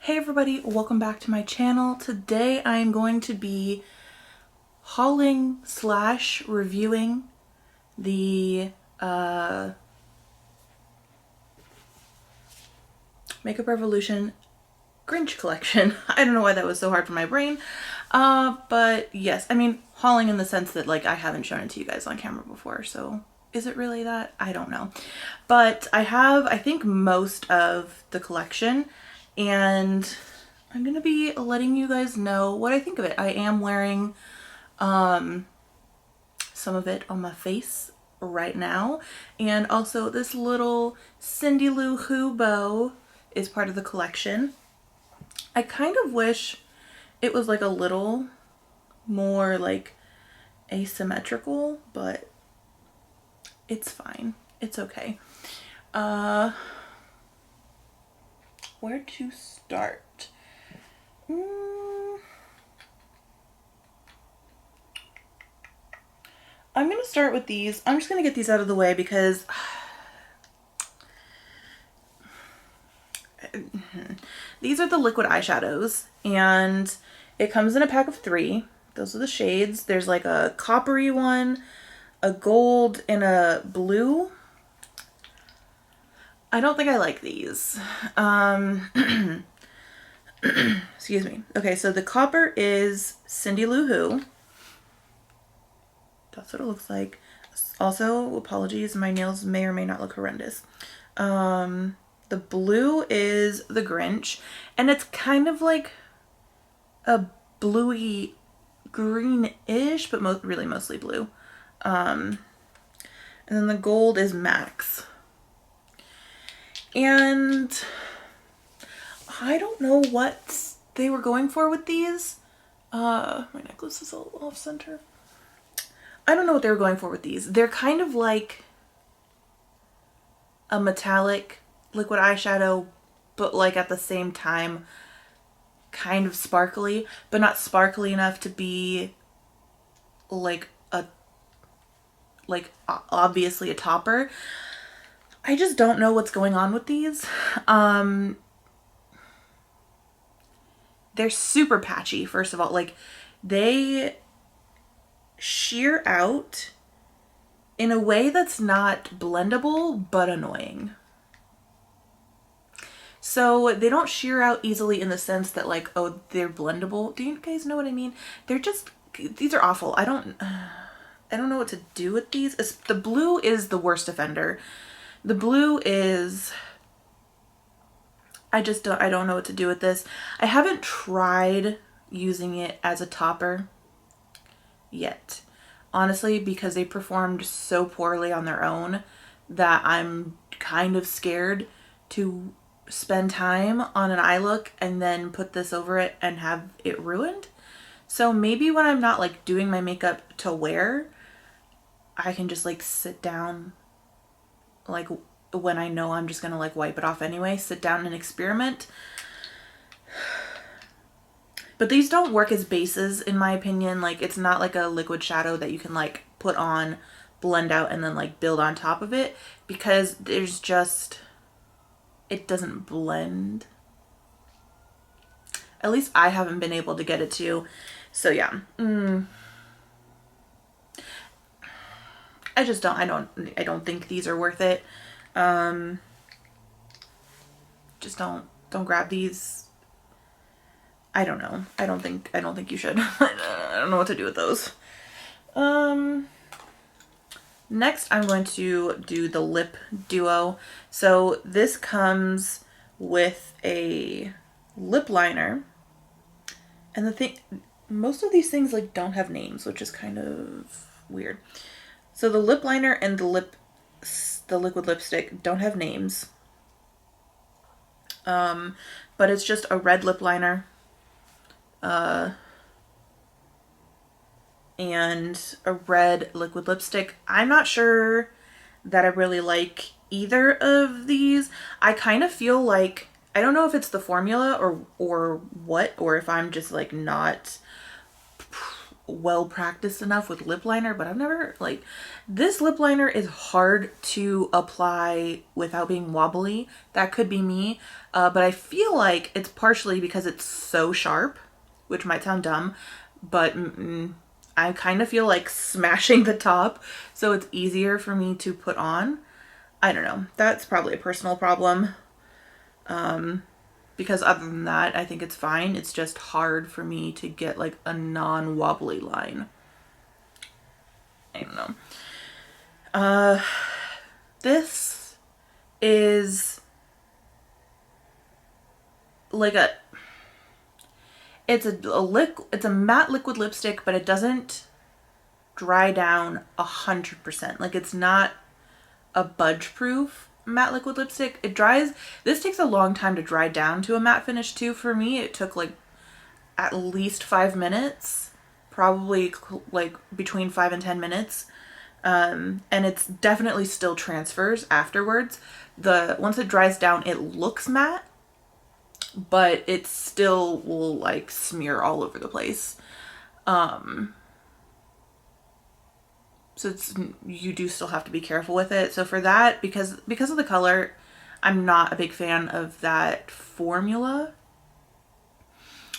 Hey everybody, welcome back to my channel. Today I am going to be hauling / reviewing the Makeup Revolution Grinch collection. I don't know why that was so hard for my brain. But yes, I mean hauling in the sense that like I haven't shown it to you guys on camera before, so is it really that? I don't know. But I have, I think, most of the collection, and I'm gonna be letting you guys know what I think of it. I am wearing some of it on my face right now, and also this little Cindy Lou Who bow is part of the collection. I kind of wish it was like a little more like asymmetrical, but it's fine. It's okay. Where to start? I'm gonna start with these. I'm just gonna get these out of the way because these are the liquid eyeshadows, and it comes in a pack of 3. Those are the shades. There's like a coppery one, a gold, and a blue. I don't think I like these. Excuse me. Okay, so the copper is Cindy Lou Who. That's what it looks like. Also, apologies, my nails may or may not look horrendous. The blue is the Grinch, and it's kind of like a bluey greenish, but really mostly blue. And then the gold is Max. And I don't know what they were going for with these. My necklace is all off center. I don't know what they were going for with these. They're kind of like a metallic liquid eyeshadow, but like at the same time kind of sparkly, but not sparkly enough to be like obviously a topper. I just don't know what's going on with these. They're super patchy, first of all. Like, they sheer out in a way that's not blendable, but annoying. So they don't sheer out easily in the sense that like, oh, they're blendable. Do you guys know what I mean? They're just, these are awful. I don't know what to do with these. The blue is the worst offender. The blue is, I don't know what to do with this. I haven't tried using it as a topper yet, honestly, because they performed so poorly on their own that I'm kind of scared to spend time on an eye look and then put this over it and have it ruined. So maybe when I'm not like doing my makeup to wear, I can just like sit down, like when I know I'm just gonna like wipe it off anyway, sit down and experiment. But these don't work as bases in my opinion. Like, it's not like a liquid shadow that you can like put on, blend out, and then like build on top of it, because there's just, it doesn't blend. At least I haven't been able to get it to. So yeah. I just don't, I don't think these are worth it. Just don't grab these. I don't know. I don't think you should. I don't know what to do with those. Next I'm going to do the lip duo. So this comes with a lip liner. And the thing, most of these things like don't have names, which is kind of weird. So the lip liner and the liquid lipstick don't have names. But it's just a red lip liner. And a red liquid lipstick. I'm not sure that I really like either of these. I kind of feel like, I don't know if it's the formula or what, or if I'm just like not well practiced enough with lip liner, but I've never, like, this lip liner is hard to apply without being wobbly. That could be me, but I feel like it's partially because it's so sharp, which might sound dumb, but I kind of feel like smashing the top, so it's easier for me to put on. I don't know. That's probably a personal problem. Because other than that, I think it's fine. It's just hard for me to get like a non-wobbly line. I don't know. This is like it's a matte liquid lipstick, but it doesn't dry down 100%. Like, it's not a budge proof matte liquid lipstick. It dries. This takes a long time to dry down to a matte finish too. For me, it took like at least 5 minutes, probably like between 5 and 10 minutes. And it's definitely still transfers afterwards. Once it dries down, it looks matte, but it still will like smear all over the place. So you do still have to be careful with it. So for that, because of the color, I'm not a big fan of that formula.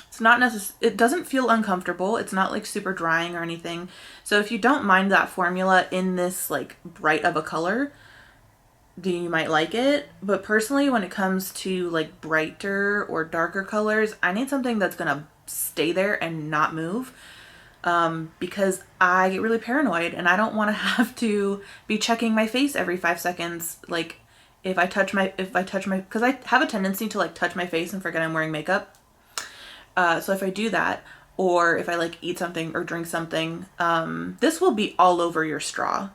It's not it doesn't feel uncomfortable. It's not like super drying or anything. So if you don't mind that formula in this like bright of a color, then you might like it. But personally, when it comes to like brighter or darker colors, I need something that's gonna stay there and not move. Because I get really paranoid and I don't want to have to be checking my face every 5 seconds. Like if I touch my, because I have a tendency to like touch my face and forget I'm wearing makeup. So if I do that, or if I like eat something or drink something, this will be all over your straw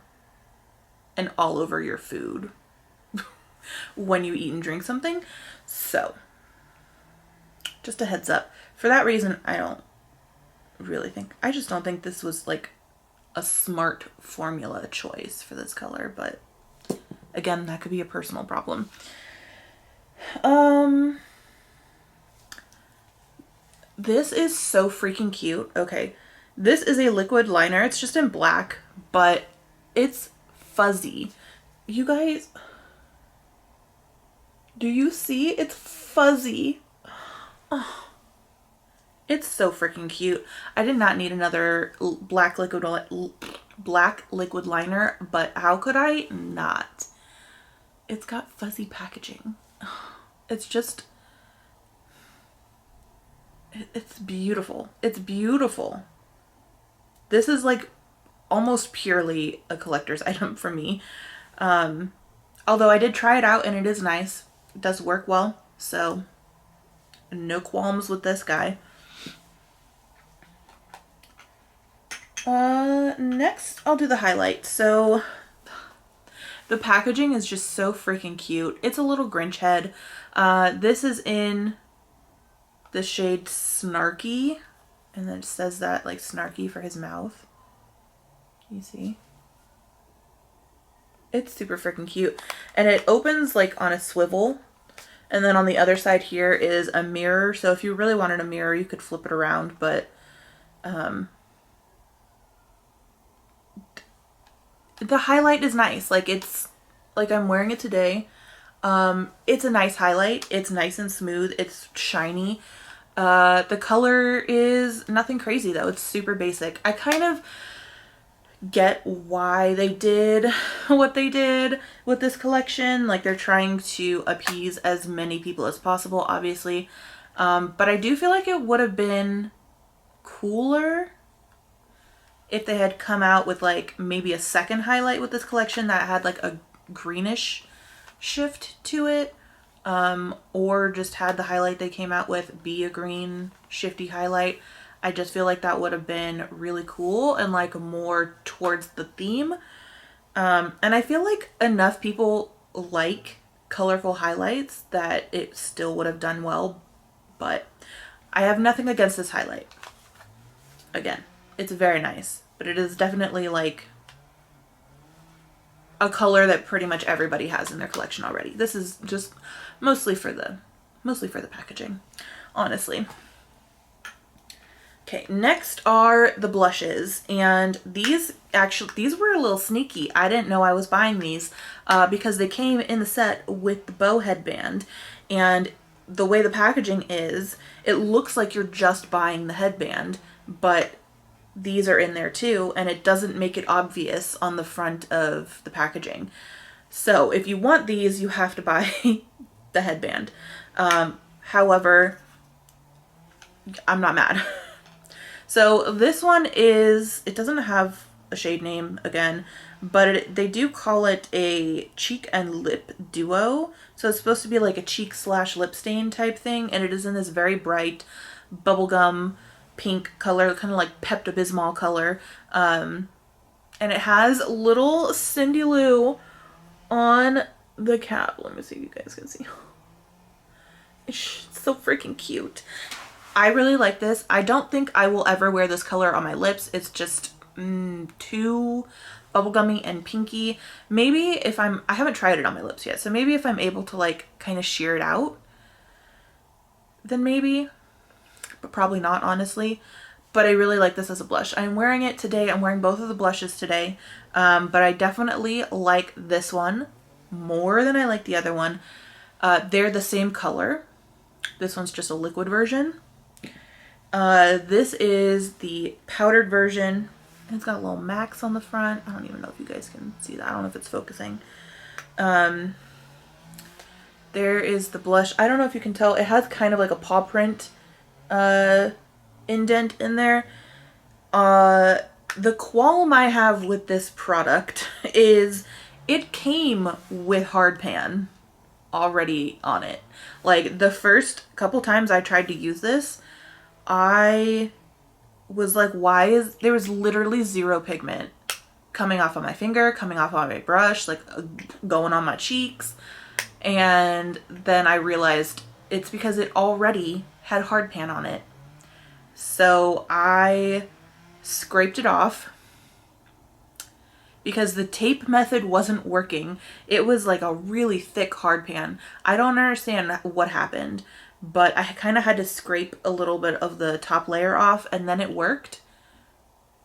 and all over your food when you eat and drink something. So just a heads up. For that reason, I just don't think this was like a smart formula choice for this color, but again, that could be a personal problem. This is so freaking cute. Okay. This is a liquid liner. It's just in black, but it's fuzzy. You guys, do you see? It's fuzzy. Oh. It's so freaking cute. I did not need another black liquid liner, but how could I not? It's got fuzzy packaging. It's just, it's beautiful. It's beautiful. This is like almost purely a collector's item for me. Although I did try it out and it is nice. It does work well. So no qualms with this guy. Next I'll do the highlight. So the packaging is just so freaking cute. It's a little Grinch head. This is in the shade Snarky, and then it says that like snarky for his mouth. Can you see? It's super freaking cute. And it opens like on a swivel. And then on the other side here is a mirror. So if you really wanted a mirror, you could flip it around, but the highlight is nice. Like, it's like I'm wearing it today. It's a nice highlight. It's nice and smooth. It's shiny. The color is nothing crazy though. It's super basic. I kind of get why they did what they did with this collection. Like, they're trying to appease as many people as possible, obviously. But I do feel like it would have been cooler if they had come out with like maybe a second highlight with this collection that had like a greenish shift to it, or just had the highlight they came out with be a green shifty highlight. I just feel like that would have been really cool and like more towards the theme. And I feel like enough people like colorful highlights that it still would have done well, but I have nothing against this highlight. Again, it's very nice, but it is definitely like a color that pretty much everybody has in their collection already. This is just mostly for the packaging, honestly. Okay, next are the blushes, and these were a little sneaky. I didn't know I was buying these because they came in the set with the bow headband, and the way the packaging is, it looks like you're just buying the headband, but these are in there too, and it doesn't make it obvious on the front of the packaging. So if you want these, you have to buy the headband. However, I'm not mad. So this one is, it doesn't have a shade name again, but they do call it a cheek and lip duo. So it's supposed to be like a cheek slash lip stain type thing. And it is in this very bright bubblegum pink color, kind of like Pepto-Bismol color. And it has little Cindy Lou on the cap. Let me see if you guys can see. It's so freaking cute. I really like this. I don't think I will ever wear this color on my lips. It's just too bubblegummy and pinky. Maybe if I haven't tried it on my lips yet, so maybe if I'm able to like kind of sheer it out, then maybe, but probably not, honestly. But I really like this as a blush. I'm wearing it today. I'm wearing both of the blushes today, but I definitely like this one more than I like the other one. They're the same color. This one's just a liquid version. This is the powdered version. It's got a little Max on the front. I don't even know if you guys can see that. I don't know if it's focusing. There is the blush. I don't know if you can tell. It has kind of like a paw print indent in there. The qualm I have with this product is it came with hard pan already on it. Like the first couple times I tried to use this, I was like, why is there was literally zero pigment coming off of my finger, coming off on my brush, like going on my cheeks. And then I realized it's because it already had hard pan on it. So I scraped it off because the tape method wasn't working. It was like a really thick hard pan. I don't understand what happened, but I kind of had to scrape a little bit of the top layer off and then it worked.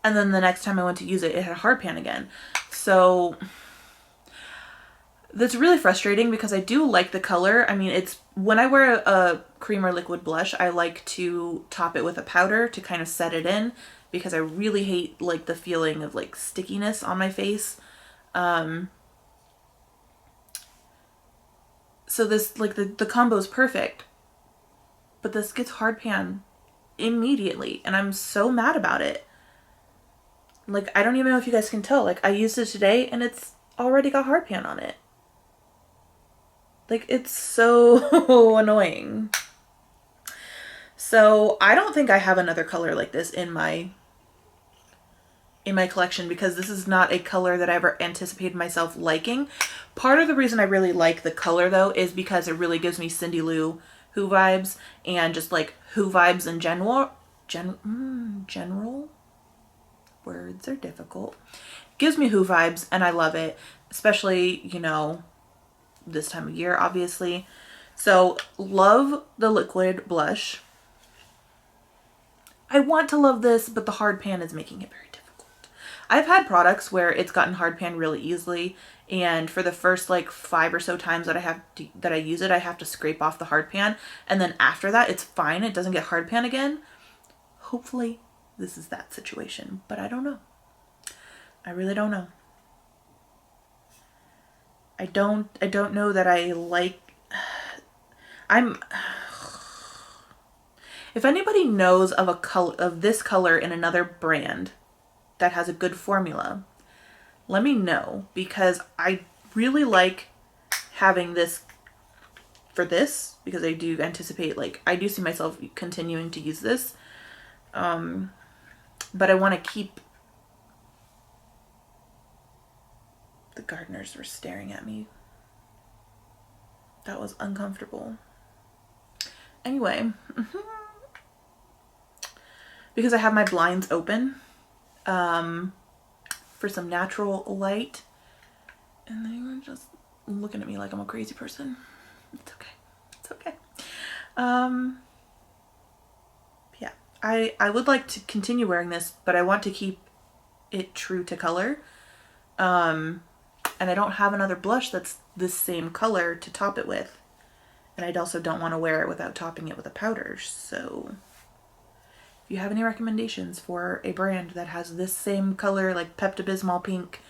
And then the next time I went to use it, it had hard pan again. So that's really frustrating because I do like the color. I mean, it's when I wear a cream or liquid blush, I like to top it with a powder to kind of set it in because I really hate like the feeling of like stickiness on my face. So this, like the combo is perfect, but this gets hard pan immediately and I'm so mad about it. Like, I don't even know if you guys can tell. Like, I used it today and it's already got hard pan on it. Like, it's so annoying. So I don't think I have another color like this in my collection because this is not a color that I ever anticipated myself liking. Part of the reason I really like the color though is because it really gives me Cindy Lou Who vibes and just like Who vibes in general. General? Words are difficult. Gives me Who vibes and I love it, especially, you know, this time of year, obviously. So love the liquid blush. I want to love this, but the hard pan is making it very difficult. I've had products where it's gotten hard pan really easily, and for the first like 5 or so times that I use it, I have to scrape off the hard pan, and then after that it's fine. It doesn't get hard pan again. Hopefully this is that situation, but I don't know. I really don't know. I don't know that I like. If anybody knows of a color of this color in another brand that has a good formula, let me know because I really like having this for this because I do anticipate, like, I do see myself continuing to use this. But I want to keep. The gardeners were staring at me. That was uncomfortable. Anyway, because I have my blinds open for some natural light, and they were just looking at me like I'm a crazy person. It's okay. It's okay. Yeah, I would like to continue wearing this, but I want to keep it true to color. And I don't have another blush that's this same color to top it with. And I also don't want to wear it without topping it with a powder. So if you have any recommendations for a brand that has this same color, like Pepto-Bismol pink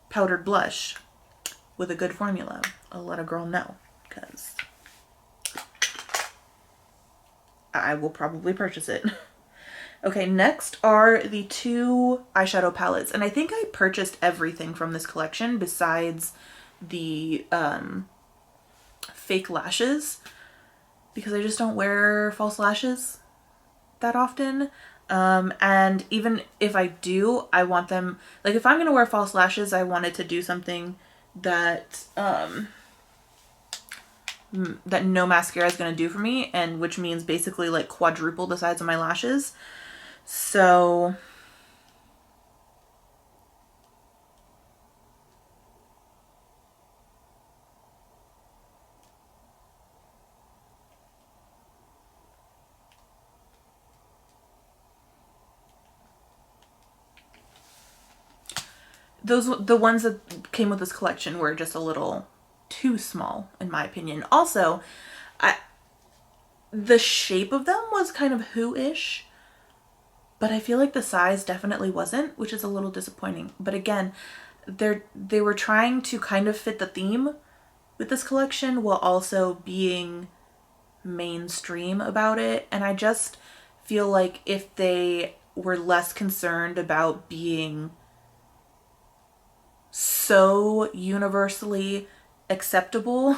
powdered blush with a good formula, I'll let a girl know, because I will probably purchase it. Okay, next are the 2 eyeshadow palettes. And I think I purchased everything from this collection besides the fake lashes, because I just don't wear false lashes that often. And even if I do, I want them, like if I'm gonna wear false lashes, I wanted to do something that that no mascara is gonna do for me, and which means basically like quadruple the size of my lashes. So the ones that came with this collection were just a little too small, in my opinion. Also, the shape of them was kind of who-ish, but I feel like the size definitely wasn't, which is a little disappointing. But again, they were trying to kind of fit the theme with this collection while also being mainstream about it. And I just feel like if they were less concerned about being so universally acceptable,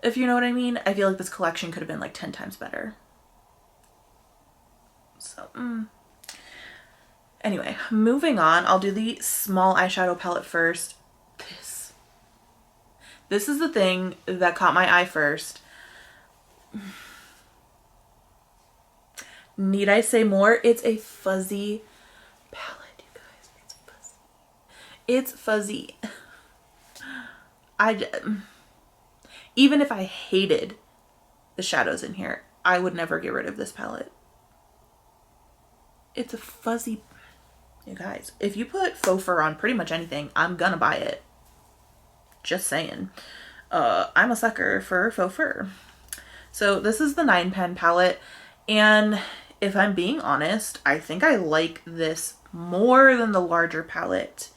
if you know what I mean, I feel like this collection could have been like 10 times better. So, anyway, moving on, I'll do the small eyeshadow palette first. This is the thing that caught my eye first. Need I say more? It's a fuzzy palette, you guys. It's fuzzy. It's fuzzy. Even if I hated the shadows in here, I would never get rid of this palette. It's a fuzzy, you guys. If you put faux fur on pretty much anything, I'm gonna buy it. Just saying. I'm a sucker for faux fur. So this is the 9 pan palette, and if I'm being honest, I think I like this more than the larger palette.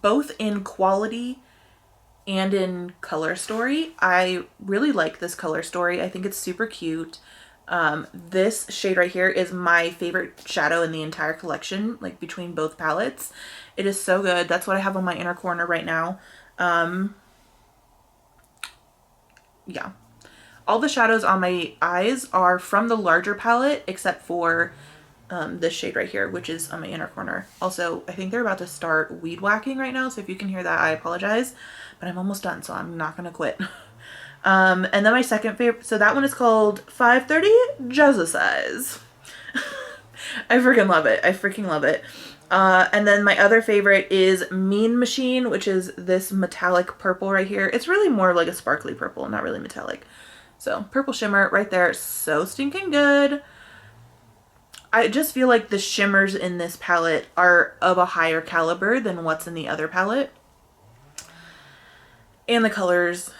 Both in quality and in color story. I really like this color story. I think it's super cute. This shade right here is my favorite shadow in the entire collection, like between both palettes. It is so good. That's what I have on my inner corner right now. Yeah. All the shadows on my eyes are from the larger palette, except for this shade right here, which is on my inner corner. Also, I think they're about to start weed whacking right now, so if you can hear that, I apologize, but I'm almost done, so I'm not gonna quit. And then my second favorite, so that one is called 530 Jazzercise. I freaking love it. I freaking love it. And then my other favorite is Mean Machine, which is this metallic purple right here. It's really more like a sparkly purple, not really metallic. So purple shimmer right there. So stinking good. I just feel like the shimmers in this palette are of a higher caliber than what's in the other palette. And the colors,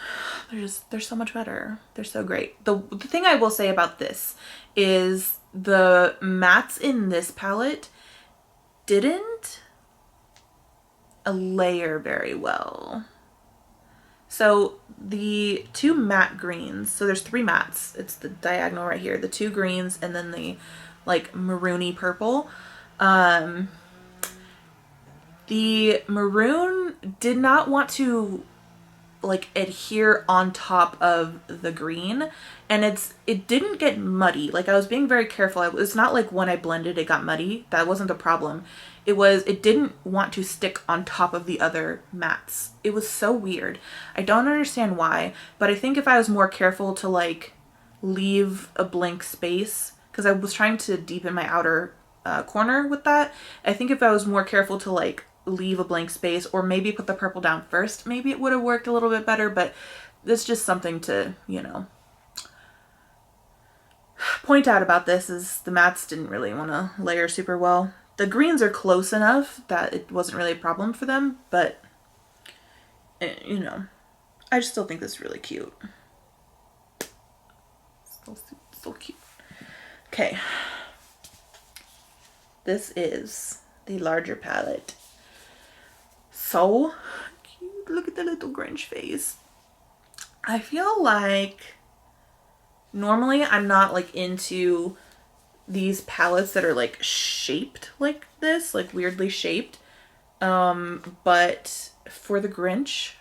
they're so much better. They're so great. The thing I will say about this is the mattes in this palette didn't layer very well. So the two matte greens, so there's 3 mattes. It's the diagonal right here, the 2 greens, and then the like maroony purple. The maroon did not want to like adhere on top of the green, and it didn't get muddy. Like, I was being very careful. It's not like when I blended it got muddy. That wasn't the problem. It didn't want to stick on top of the other mattes. It was so weird. I don't understand why, but I think if I was more careful to like leave a blank space, because I was trying to deepen my outer corner with that. I think if I was more careful to like leave a blank space, or maybe put the purple down first, maybe it would have worked a little bit better, but it's just something to, you know, point out about this is the mattes didn't really want to layer super well. The greens are close enough that it wasn't really a problem for them, but you know, I just still think this is really cute. So cute. Okay. This is the larger palette. So cute. Look at the little Grinch face. I feel like normally I'm not like into these palettes that are like shaped like this, like weirdly shaped. But for the Grinch,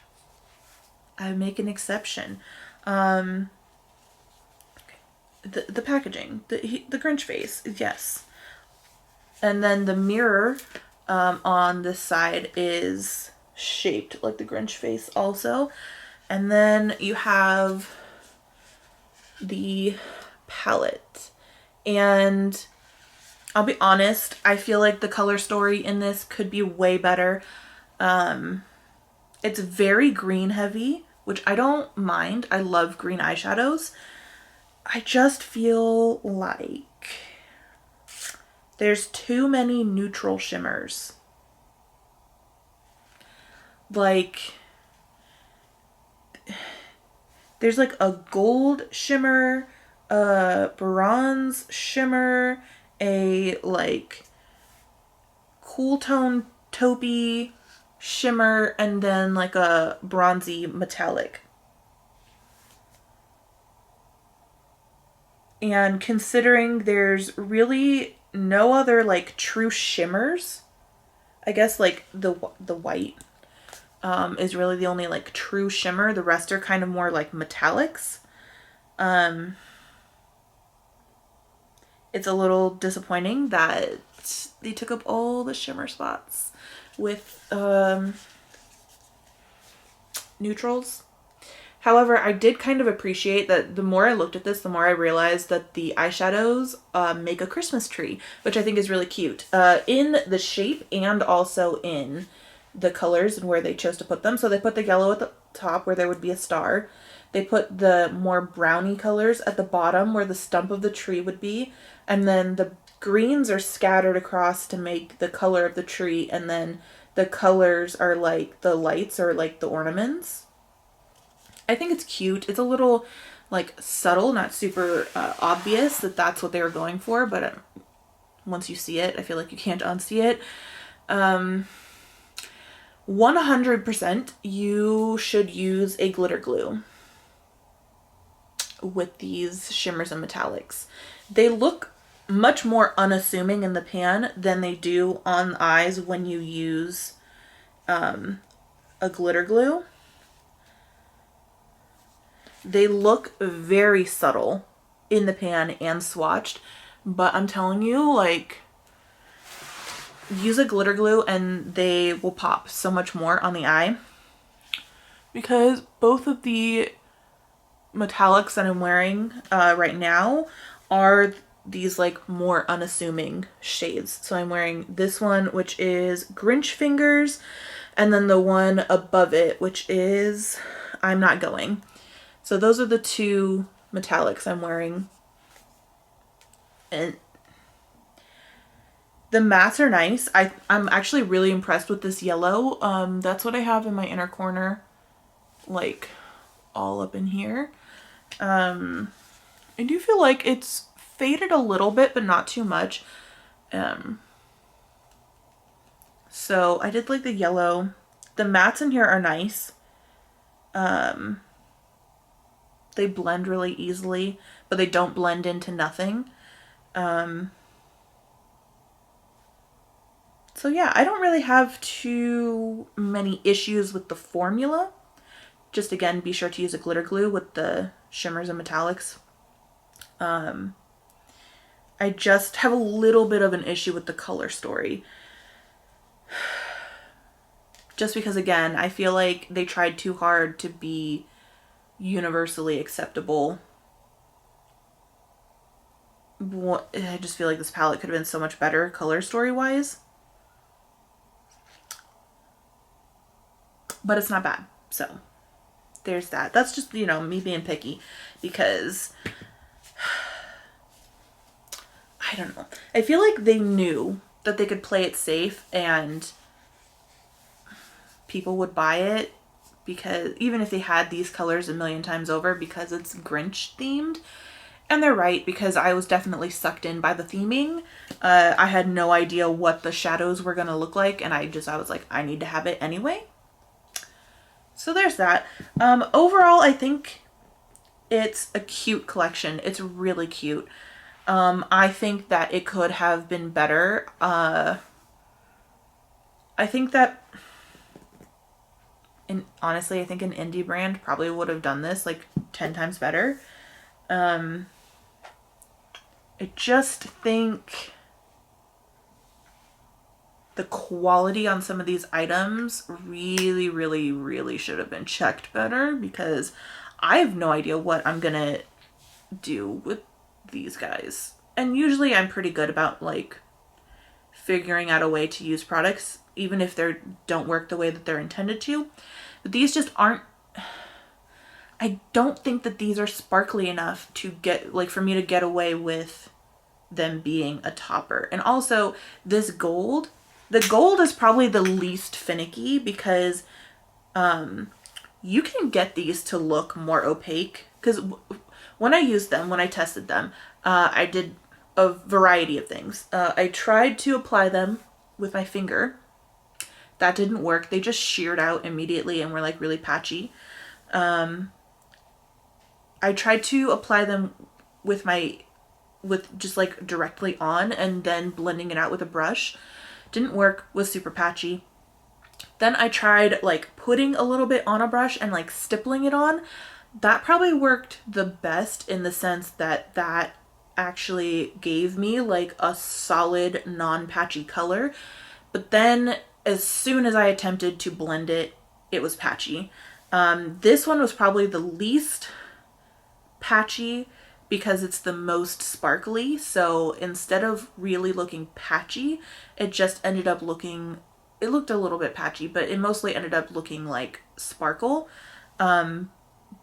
I make an exception. The packaging, the Grinch face, yes. And then the mirror on this side is shaped like the Grinch face also. And then you have the palette. And I'll be honest, I feel like the color story in this could be way better. It's very green heavy, which I don't mind. I love green eyeshadows. I just feel like there's too many neutral shimmers. Like, there's like a gold shimmer, a bronze shimmer, a like cool tone taupey shimmer, and then like a bronzy metallic. And considering there's really no other like true shimmers, I guess like the white is really the only like true shimmer. The rest are kind of more like metallics. It's a little disappointing that they took up all the shimmer spots with neutrals. However, I did kind of appreciate that the more I looked at this, the more I realized that the eyeshadows make a Christmas tree, which I think is really cute in the shape and also in the colors and where they chose to put them. So they put the yellow at the top where there would be a star. They put the more browny colors at the bottom where the stump of the tree would be. And then the greens are scattered across to make the color of the tree. And then the colors are like the lights or like the ornaments. I think it's cute. It's a little like subtle, not super obvious that that's what they were going for, but once you see it, I feel like you can't unsee it. 100% you should use a glitter glue with these shimmers and metallics. They look much more unassuming in the pan than they do on the eyes when you use a glitter glue. They look very subtle in the pan and swatched, but I'm telling you, like, use a glitter glue and they will pop so much more on the eye, because both of the metallics that I'm wearing right now are these like more unassuming shades. So I'm wearing this one, which is Grinch Fingers, and then the one above it, which is I'm Not Going. So those are the two metallics I'm wearing. And the mattes are nice. I'm actually really impressed with this yellow. That's what I have in my inner corner, like all up in here. I do feel like it's faded a little bit, but not too much. So I did like the yellow. The mattes in here are nice. They blend really easily, but they don't blend into nothing. So yeah, I don't really have too many issues with the formula. Just again, be sure to use a glitter glue with the shimmers and metallics. I just have a little bit of an issue with the color story. Just because, again, I feel like they tried too hard to be universally acceptable. I just feel like this palette could have been so much better color story wise. But it's not bad. So there's that. That's just, you know, me being picky, because I don't know. I feel like they knew that they could play it safe and people would buy it, because even if they had these colors a million times over, because it's Grinch themed. And they're right, because I was definitely sucked in by the theming. I had no idea what the shadows were going to look like, and I was like, I need to have it anyway. So there's that. Overall, I think it's a cute collection. It's really cute. I think that it could have been better. I think that, honestly, I think an indie brand probably would have done this like 10 times better. I just think the quality on some of these items really, really, really should have been checked better, because I have no idea what I'm gonna do with these guys. And usually I'm pretty good about like figuring out a way to use products, even if they don't work the way that they're intended to. But these just aren't, I don't think that these are sparkly enough to get, like, for me to get away with them being a topper. And also this gold, the gold is probably the least finicky, because you can get these to look more opaque. Because when I used them, when I tested them, I did a variety of things. I tried to apply them with my finger. That didn't work. They just sheared out immediately and were like really patchy. I tried to apply them with just like directly on and then blending it out with a brush. Didn't work, was super patchy. Then I tried like putting a little bit on a brush and like stippling it on. That probably worked the best, in the sense that that actually gave me like a solid non-patchy color. But then as soon as I attempted to blend it, it was patchy. This one was probably the least patchy because it's the most sparkly. So instead of really looking patchy, it just ended up looking, it looked a little bit patchy, but it mostly ended up looking like sparkle.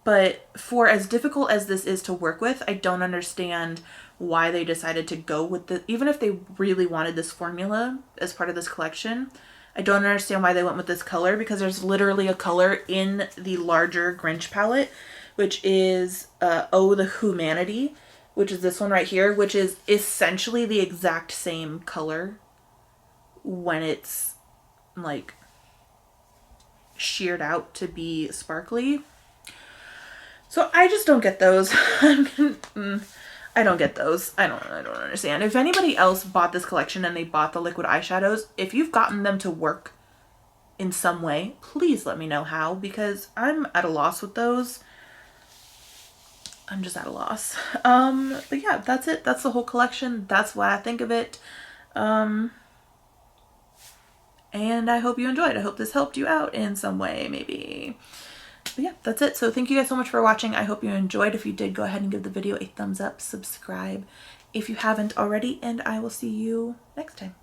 But for as difficult as this is to work with, I don't understand why they decided to go with the, even if they really wanted this formula as part of this collection, I don't understand why they went with this color, because there's literally a color in the larger Grinch palette, which is Oh the Humanity, which is this one right here, which is essentially the exact same color when it's like sheared out to be sparkly. So I just don't get those. I don't get those. I don't understand. If anybody else bought this collection and they bought the liquid eyeshadows, if you've gotten them to work in some way, please let me know how, because I'm at a loss with those. I'm just at a loss. But yeah, that's it. That's the whole collection. That's what I think of it. And I hope you enjoyed. I hope this helped you out in some way, maybe. But yeah, that's it. So thank you guys so much for watching. I hope you enjoyed. If you did, go ahead and give the video a thumbs up, subscribe if you haven't already, and I will see you next time.